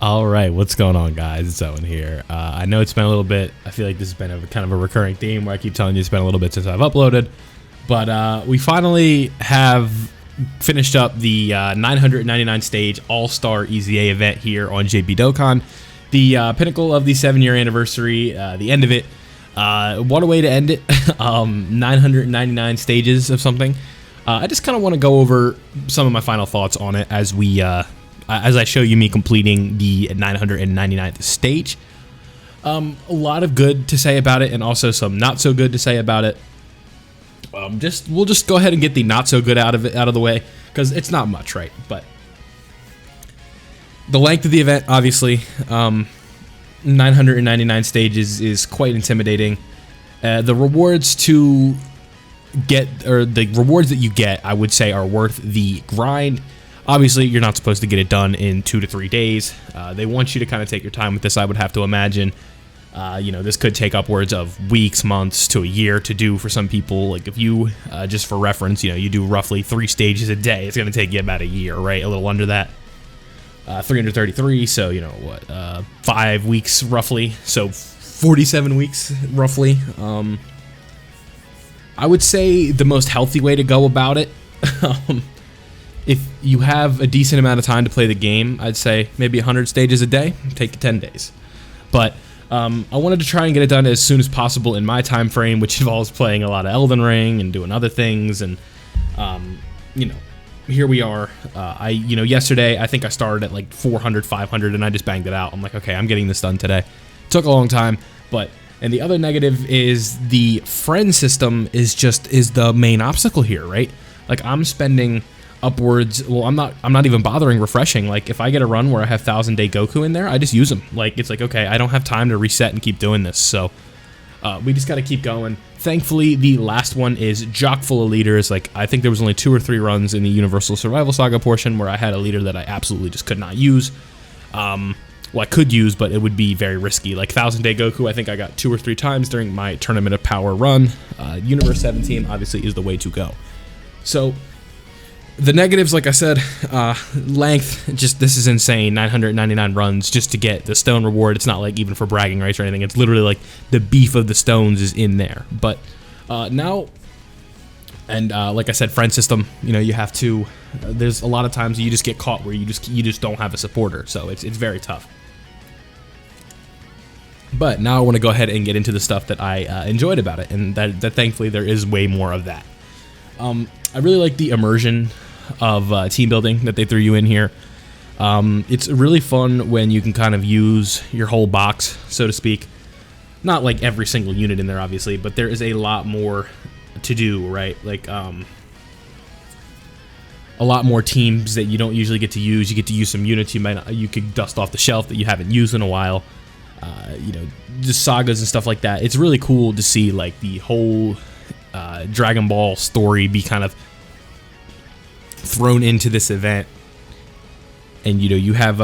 All right, what's going on, guys? It's Owen here. I know it's been a little bit. I feel like this has been a kind of a recurring theme where I keep telling you it's been a little bit since I've uploaded, but we finally have finished up the 999 stage All-Star EZA event here on JB Dokkan, the pinnacle of the 7-year anniversary, the end of it. What a way to end it. 999 stages of something. I just kind of want to go over some of my final thoughts on it as we as I show you me completing the 999th stage. A lot of good to say about it, and also some not so good to say about it. We'll just go ahead and get the not so good out of the way, because it's not much, right? But the length of the event, obviously, 999 stages is quite intimidating. The rewards to get, or the rewards that you get, I would say, are worth the grind. Obviously, you're not supposed to get it done in 2 to 3 days. They want you to kind of take your time with this, I would have to imagine. You know, this could take upwards of weeks, months, to a year to do for some people. Like, if you, just for reference, you know, you do roughly 3 stages a day, it's going to take you about a year, right? A little under that. 333, so, you know, what, 5 weeks, roughly. So, 47 weeks, roughly. I would say the most healthy way to go about it, if you have a decent amount of time to play the game, I'd say maybe 100 stages a day, take 10 days. But I wanted to try and get it done as soon as possible in my time frame, which involves playing a lot of Elden Ring and doing other things. And, you know, here we are. You know, yesterday, I think I started at like 400, 500, and I just banged it out. I'm like, okay, I'm getting this done today. It took a long time, but... And the other negative is the friend system is the main obstacle here, right? Like, I'm spending upwards, well, I'm not even bothering refreshing. Like, if I get a run where I have 1000-day Goku in there, I just use them. Like, it's like, okay, I don't have time to reset and keep doing this, so we just got to keep going. Thankfully, the last one is chock full of leaders. Like, I think there was only 2 or 3 runs in the Universal Survival Saga portion where I had a leader that I absolutely just could not use. Well, I could use, but it would be very risky. Like 1000-day Goku, I think I got 2 or 3 times during my Tournament of Power run. Universe 17 obviously is the way to go. So the negatives, like I said, length, just this is insane. 999 runs just to get the stone reward. It's not like even for bragging rights or anything. It's literally like the beef of the stones is in there. But now, and like I said, friend system, you know, you have to, there's a lot of times you just get caught where you just don't have a supporter. So it's very tough. But now I want to go ahead and get into the stuff that I enjoyed about it, and that thankfully there is way more of that. I really like the immersion of team building that they threw you in here. It's really fun when you can kind of use your whole box, so to speak. Not like every single unit in there, obviously, but there is a lot more to do, right? Like, a lot more teams that you don't usually get to use. You get to use some units you could dust off the shelf that you haven't used in a while. You know, just sagas and stuff like that. It's really cool to see, like, the whole Dragon Ball story be kind of thrown into this event. And, you know, you have,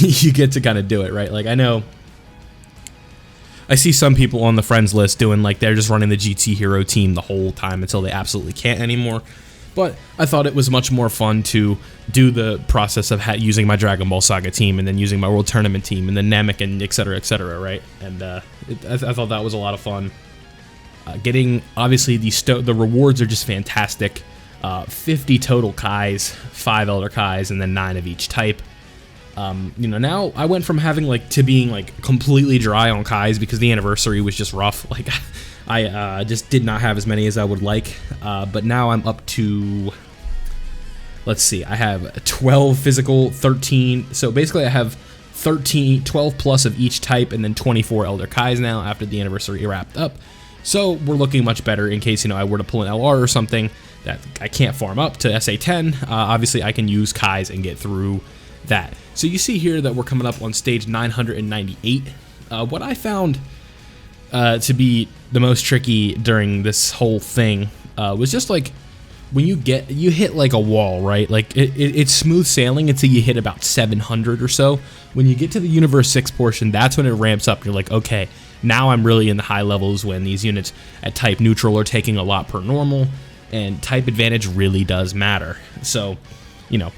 you get to kind of do it, right? Like, I know, I see some people on the friends list doing, like, they're just running the GT Hero team the whole time until they absolutely can't anymore. But I thought it was much more fun to do the process of using my Dragon Ball Saga team and then using my World Tournament team and then Namek and et cetera, right? And I thought that was a lot of fun. Getting, obviously, the rewards are just fantastic. 50 total Kais, 5 Elder Kais, and then 9 of each type. You know, now I went from having, like, to being, like, completely dry on Kais because the anniversary was just rough. Like, I just did not have as many as I would like, but now I'm up to, let's see, I have 12 physical, 13, so basically I have 12 plus of each type, and then 24 Elder Kais now after the anniversary wrapped up. So we're looking much better in case, you know, I were to pull an LR or something that I can't farm up to SA10. Obviously, I can use Kais and get through that. So you see here that we're coming up on stage 998. What I found to be the most tricky during this whole thing was just like when you hit like a wall, right? Like it's smooth sailing until you hit about 700 or so. When you get to the Universe 6 portion, that's when it ramps up. You're like, okay, now I'm really in the high levels when these units at type neutral are taking a lot per normal, and type advantage really does matter. So, you know,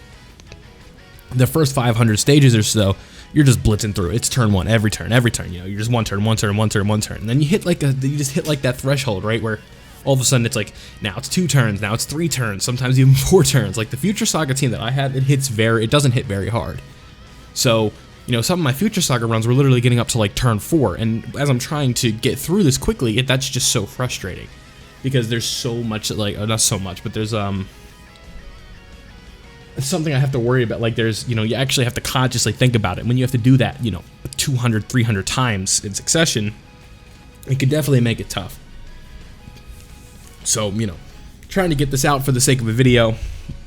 the first 500 stages or so, you're just blitzing through. It's turn one every turn. You know, you're just one turn, and then you hit like you just hit like that threshold, right, where all of a sudden it's like now it's 2 turns, now it's 3 turns, sometimes even 4 turns. Like the Future Saga team that I had, it doesn't hit very hard. So, you know, some of my Future Saga runs were literally getting up to like turn 4, and as I'm trying to get through this quickly, that's just so frustrating because there's so much, like, not so much, but there's something I have to worry about. Like there's, you know, you actually have to consciously think about it. When you have to do that, you know, 200, 300 times in succession, it could definitely make it tough. So, you know, trying to get this out for the sake of a video,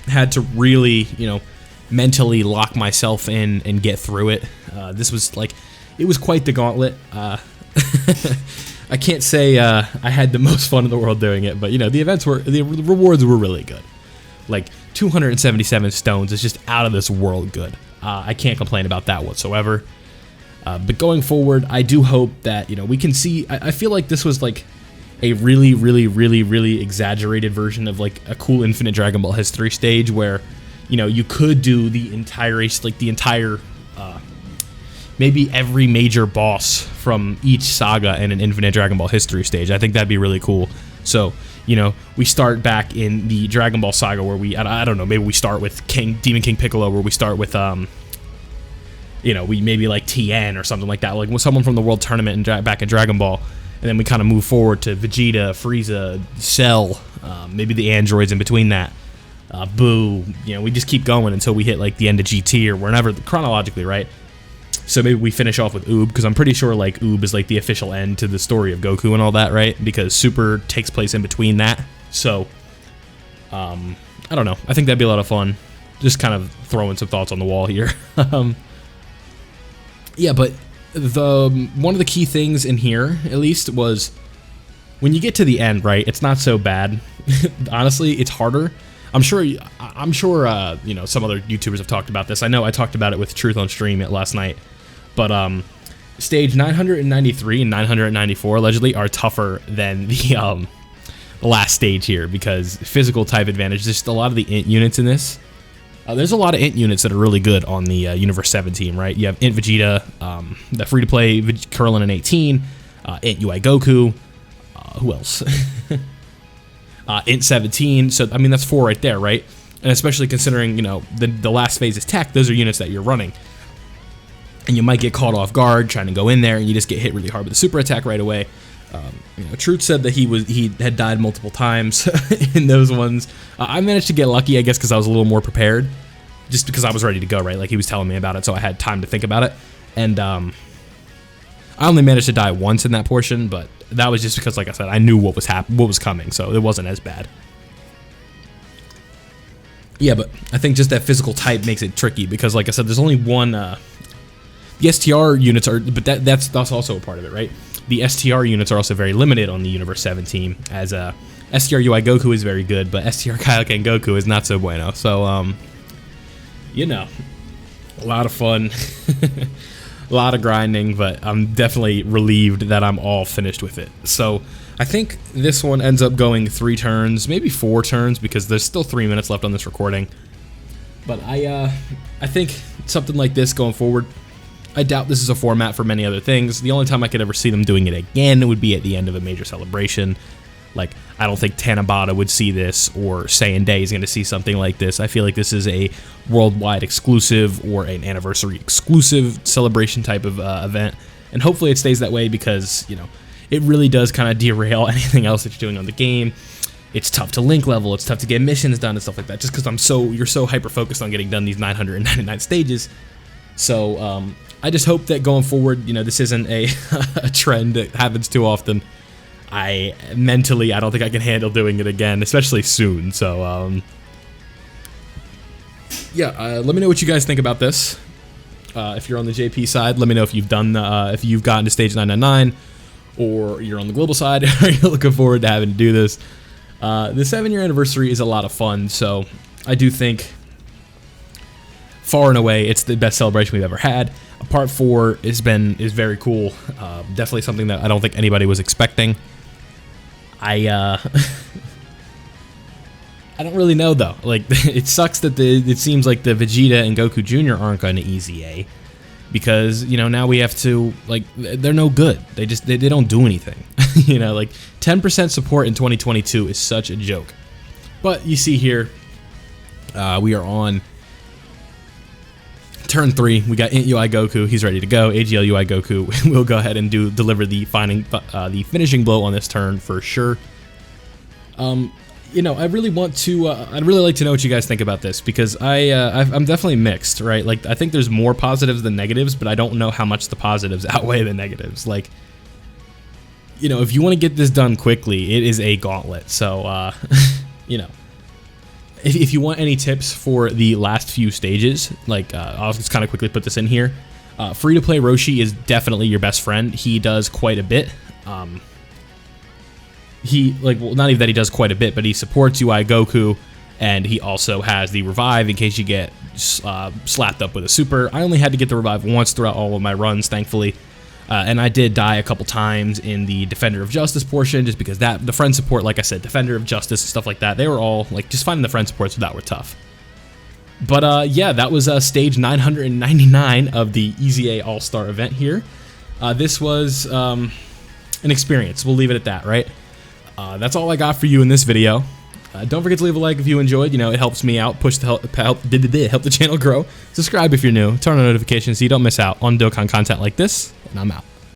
had to really, you know, mentally lock myself in and get through it. This was like, it was quite the gauntlet. I can't say I had the most fun in the world doing it, but, you know, the rewards were really good. Like 277 stones is just out of this world good. I can't complain about that whatsoever. But going forward, I do hope that, you know, we can see. I feel like this was like a really exaggerated version of like a cool Infinite Dragon Ball History stage where, you know, you could do the entire maybe every major boss from each saga in an Infinite Dragon Ball History stage. I think that'd be really cool. So, you know, we start back in the Dragon Ball Saga where I don't know, maybe we start with Demon King Piccolo, where we start with, you know, we maybe like TN or something like that, like with someone from the World Tournament and back in Dragon Ball, and then we kind of move forward to Vegeta, Frieza, Cell, maybe the androids in between that, Boo, you know, we just keep going until we hit like the end of GT or whenever, chronologically, right? So maybe we finish off with Oob, because I'm pretty sure like Oob is like the official end to the story of Goku and all that, right? Because Super takes place in between that. So, I don't know. I think that'd be a lot of fun. Just kind of throwing some thoughts on the wall here. Yeah, but one of the key things in here, at least, was when you get to the end, right? It's not so bad. Honestly, it's harder. I'm sure, you know, some other YouTubers have talked about this. I know I talked about it with Truth on Stream last night. But stage 993 and 994 allegedly are tougher than the last stage here because physical type advantage. There's just a lot of the int units in this. There's a lot of int units that are really good on the Universe 7 team, right? You have int Vegeta, the free-to-play Krillin in 18, int UI Goku, who else? Int 17. So I mean that's 4 right there, right? And especially considering, you know, the last phase is tech, those are units that you're running. And you might get caught off guard trying to go in there, and you just get hit really hard with a super attack right away. You know, Truth said that he had died multiple times in those ones. I managed to get lucky, I guess, because I was a little more prepared, just because I was ready to go, right? Like he was telling me about it, so I had time to think about it. And I only managed to die once in that portion, but that was just because, like I said, I knew what was coming, so it wasn't as bad. Yeah, but I think just that physical type makes it tricky because, like I said, there's only one. The STR units are, but that's also a part of it, right? The STR units are also very limited on the Universe 7 team, as STR UI Goku is very good, but STR Kaioken Goku is not so bueno. So, you know, a lot of fun, a lot of grinding, but I'm definitely relieved that I'm all finished with it. So, I think this one ends up going 3 turns, maybe 4 turns, because there's still 3 minutes left on this recording. But I think something like this going forward, I doubt this is a format for many other things. The only time I could ever see them doing it again would be at the end of a major celebration. Like, I don't think Tanabata would see this, or Saiyan Day is going to see something like this. I feel like this is a worldwide exclusive or an anniversary exclusive celebration type of event. And hopefully it stays that way because, you know, it really does kind of derail anything else that you're doing on the game. It's tough to link level, it's tough to get missions done and stuff like that, just because you're so hyper-focused on getting done these 999 stages. So, I just hope that going forward, you know, this isn't a trend that happens too often. Mentally, I don't think I can handle doing it again, especially soon. So, yeah, let me know what you guys think about this. If you're on the JP side, let me know if you've done if you've gotten to stage 999, or you're on the global side. Are you looking forward to having to do this? The 7-year anniversary is a lot of fun, so I do think far and away it's the best celebration we've ever had. Part 4 is very cool. Definitely something that I don't think anybody was expecting. I don't really know though. Like, it sucks that it seems like the Vegeta and Goku Jr. aren't going to EZA, because, you know, now we have to, like, they're no good. They don't do anything. You know, like 10% support in 2022 is such a joke. But you see here, we are on turn 3. We got Int UI Goku. He's ready to go. AGL UI Goku will go ahead and deliver the finishing blow on this turn for sure. You know, I really want to. I'd really like to know what you guys think about this, because I'm definitely mixed, right? Like, I think there's more positives than negatives, but I don't know how much the positives outweigh the negatives. Like, you know, if you want to get this done quickly, it is a gauntlet. So, you know, if you want any tips for the last few stages, like, I'll just kind of quickly put this in here. Free-to-play Roshi is definitely your best friend. He does quite a bit. Well, not even that he does quite a bit, but he supports UI Goku, and he also has the revive in case you get slapped up with a super. I only had to get the revive once throughout all of my runs, thankfully, and I did die a couple times in the Defender of Justice portion, just because the friend support, like I said, Defender of Justice and stuff like that, they were all, like, just finding the friend supports for that were tough. But yeah, that was stage 999 of the EZA All-Star event here. This was an experience. We'll leave it at that, right? That's all I got for you in this video. Don't forget to leave a like if you enjoyed. You know, it helps me out, help the channel grow. Subscribe if you're new, turn on notifications so you don't miss out on Dokkan content like this, and I'm out.